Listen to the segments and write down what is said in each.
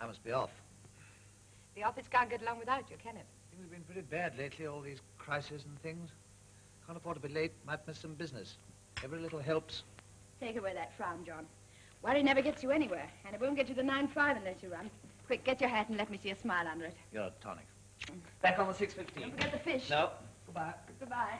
I must be off. The office can't get along without you, can it? Things have been pretty bad lately, all these crises and things. Can't afford to be late, might miss some business. Every little helps. Take away that frown, John. Worry never gets you anywhere, and it won't get you the 9-5 unless you run. Quick, get your hat and let me see a smile under it. You're a tonic. Back on the 6:15. Don't forget the fish. No. Goodbye. Goodbye.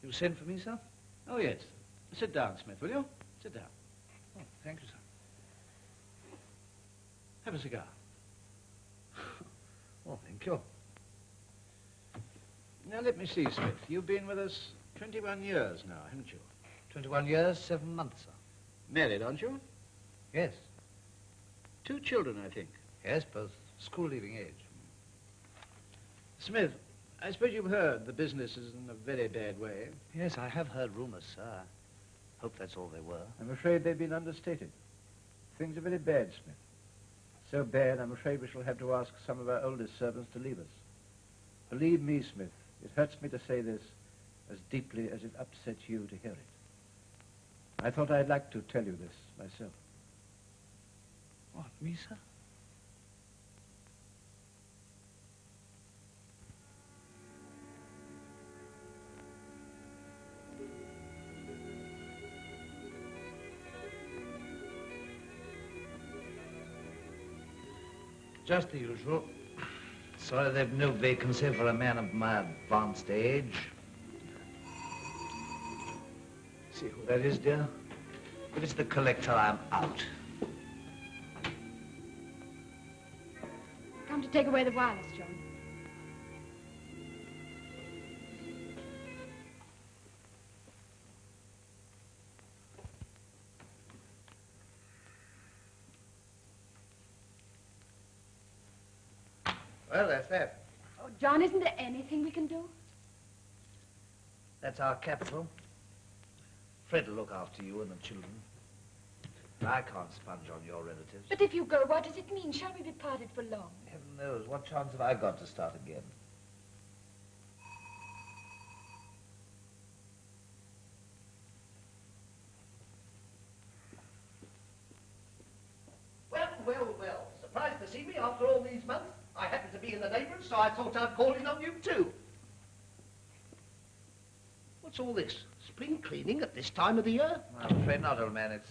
You sent for me, sir? Oh, yes. Sit down, Smith, will you? Sit down. Oh, thank you, sir. Have a cigar. Oh, thank you. Now, let me see, Smith. You've been with us 21 years now, haven't you? 21 years, 7 months, sir. Married, aren't you? Yes. 2 children, I think. Yes, both school-leaving age. Smith, I suppose you've heard the business is in a very bad way. Yes, I have heard rumors, sir. I hope that's all they were. I'm afraid they've been understated. Things are very bad, Smith. So bad, I'm afraid we shall have to ask some of our oldest servants to leave us. Believe me, Smith, it hurts me to say this as deeply as it upsets you to hear it. I thought I'd like to tell you this myself. What, me, sir? Just the usual. Sorry they've no vacancy for a man of my advanced age. See who that is, dear? If it's the collector, I'm out. Come to take away the wireless, John. Well, that's that. Oh, John, isn't there anything we can do? That's our capital. Fred will look after you and the children. I can't sponge on your relatives. But if you go, what does it mean? Shall we be parted for long? Heaven knows. What chance have I got to start again? Well, well, well. Surprised to see me after all these months? I happen to be in the neighbourhood, so I thought I'd call in on you too. What's all this? Spring cleaning at this time of the year? I'm afraid not, old man. It's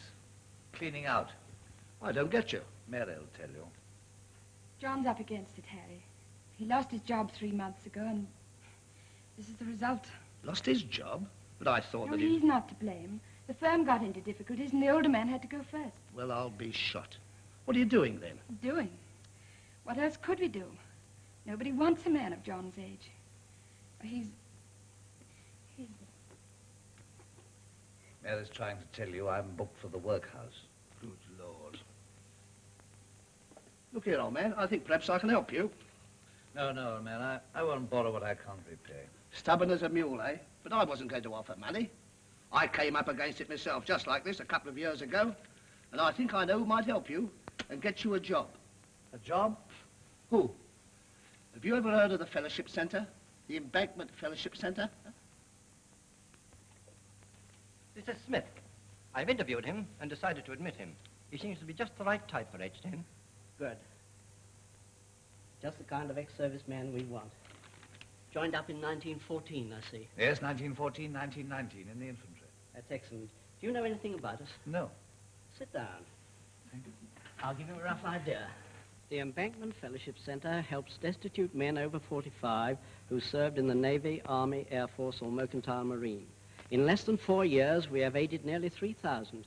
cleaning out. I don't get you. Mary'll tell you. John's up against it, Harry. He lost his job 3 months ago, and this is the result. Lost his job? But I thought No, that he's not to blame. The firm got into difficulties, and the older man had to go first. Well, I'll be shot. What are you doing then? Doing? What else could we do? Nobody wants a man of John's age. He's... Mary's trying to tell you I'm booked for the workhouse. Good Lord. Look here, old man. I think perhaps I can help you. No, no, old man. I won't borrow what I can't repay. Stubborn as a mule, eh? But I wasn't going to offer money. I came up against it myself, just like this, a couple of years ago. And I think I know who might help you and get you a job. A job? Who? Have you ever heard of the Fellowship Centre? The Embankment Fellowship Centre? Huh? This is Smith. I've interviewed him and decided to admit him. He seems to be just the right type for Edgeton. Good. Just the kind of ex-serviceman we want. Joined up in 1914, I see. Yes, 1914, 1919, in the infantry. That's excellent. Do you know anything about us? No. Sit down. Thank you. I'll give you a rough idea. The Embankment Fellowship Center helps destitute men over 45 who served in the Navy, Army, Air Force, or Mercantile Marine. In less than 4 years, we have aided nearly 3,000,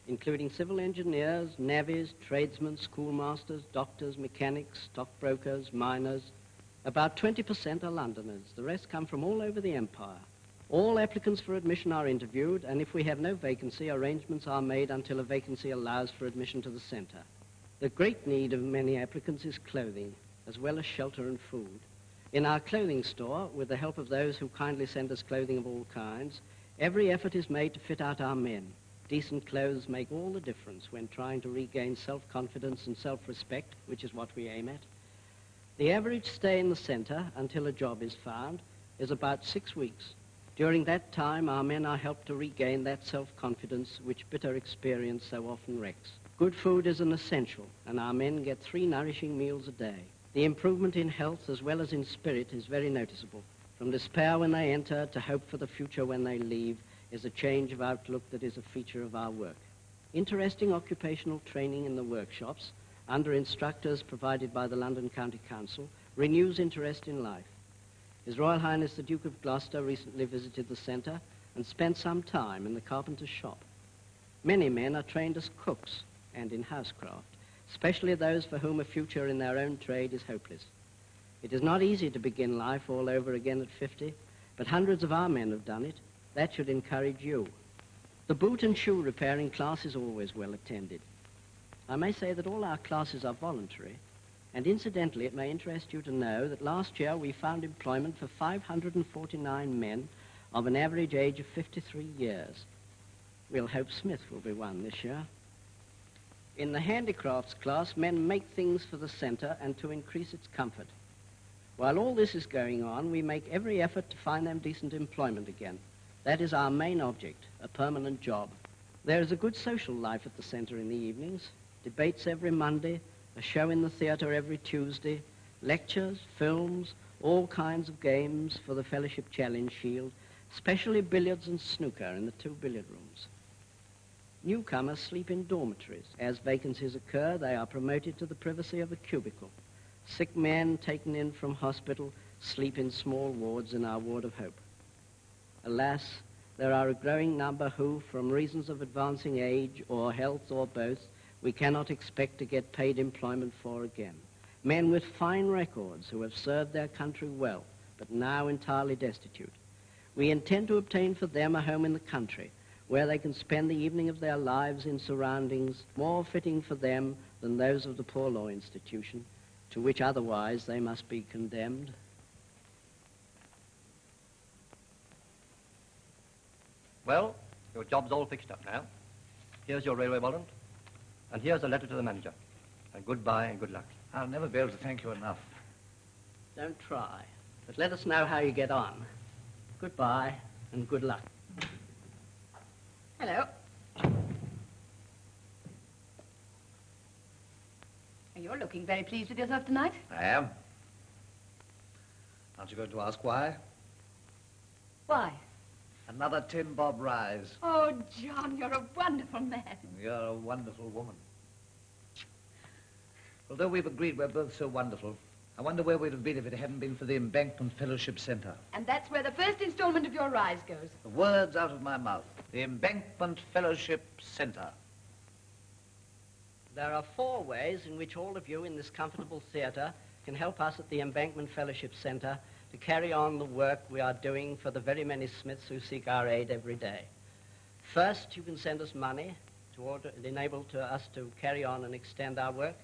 including civil engineers, navvies, tradesmen, schoolmasters, doctors, mechanics, stockbrokers, miners. About 20% are Londoners. The rest come from all over the empire. All applicants for admission are interviewed, and if we have no vacancy, arrangements are made until a vacancy allows for admission to the center. The great need of many applicants is clothing, as well as shelter and food. In our clothing store, with the help of those who kindly send us clothing of all kinds, every effort is made to fit out our men. decent clothes make all the difference when trying to regain self-confidence and self-respect, which is what we aim at. The average stay in the centre until a job is found is about 6 weeks. During that time, our men are helped to regain that self-confidence which bitter experience so often wrecks. Good food is an essential, and our men get 3 nourishing meals a day. The improvement in health as well as in spirit is very noticeable. From despair when they enter to hope for the future when they leave is a change of outlook that is a feature of our work. Interesting occupational training in the workshops, under instructors provided by the London County Council, renews interest in life. His Royal Highness the Duke of Gloucester recently visited the centre and spent some time in the carpenter's shop. Many men are trained as cooks and in housecraft, especially those for whom a future in their own trade is hopeless. It is not easy to begin life all over again at 50, but hundreds of our men have done it. That should encourage you. The boot and shoe repairing class is always well attended. I may say that all our classes are voluntary, and incidentally it may interest you to know that last year we found employment for 549 men of an average age of 53 years. We'll hope Smith will be one this year. In the handicrafts class, men make things for the centre and to increase its comfort. While all this is going on, we make every effort to find them decent employment again. That is our main object, a permanent job. There is a good social life at the centre in the evenings, debates every Monday, a show in the theatre every Tuesday, lectures, films, all kinds of games for the Fellowship Challenge Shield, especially billiards and snooker in the 2 billiard rooms. Newcomers sleep in dormitories. As vacancies occur, they are promoted to the privacy of a cubicle. Sick men taken in from hospital sleep in small wards in our ward of hope. Alas, there are a growing number who, from reasons of advancing age or health or both, we cannot expect to get paid employment for again. Men with fine records who have served their country well, but now entirely destitute. We intend to obtain for them a home in the country, where they can spend the evening of their lives in surroundings more fitting for them than those of the poor law institution, to which otherwise they must be condemned. Well, your job's all fixed up now. Here's your railway warrant, and here's a letter to the manager. And goodbye and good luck. I'll never be able to thank you enough. Don't try, but let us know how you get on. Goodbye and good luck. Hello. You're looking very pleased with yourself tonight. I am. Aren't you going to ask why? Why? Another 10 bob rise. Oh, John, you're a wonderful man. You're a wonderful woman. Although we've agreed we're both so wonderful, I wonder where we'd have been if it hadn't been for the Embankment Fellowship Centre. And that's where the first installment of your rise goes. The words out of my mouth. The Embankment Fellowship Centre. There are 4 ways in which all of you in this comfortable theatre can help us at the Embankment Fellowship Centre to carry on the work we are doing for the very many Smiths who seek our aid every day. First, you can send us money to enable us to carry on and extend our work.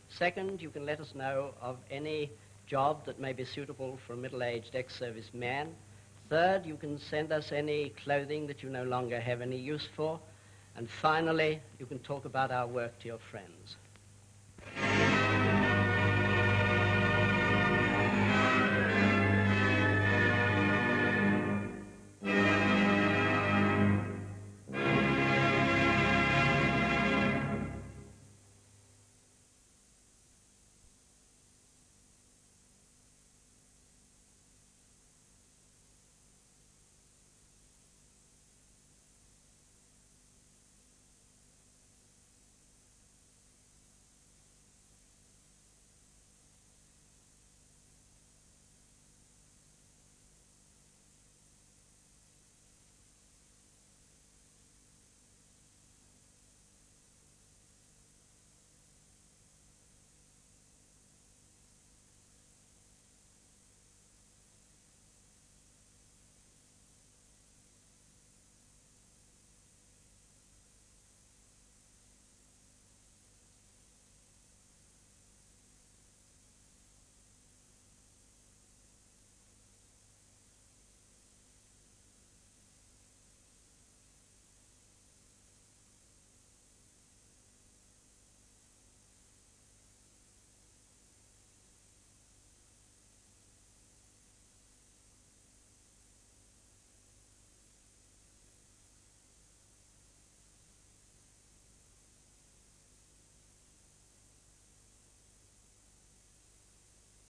Second, you can let us know of any job that may be suitable for a middle-aged ex-service man. Third, you can send us any clothing that you no longer have any use for. And finally, you can talk about our work to your friends.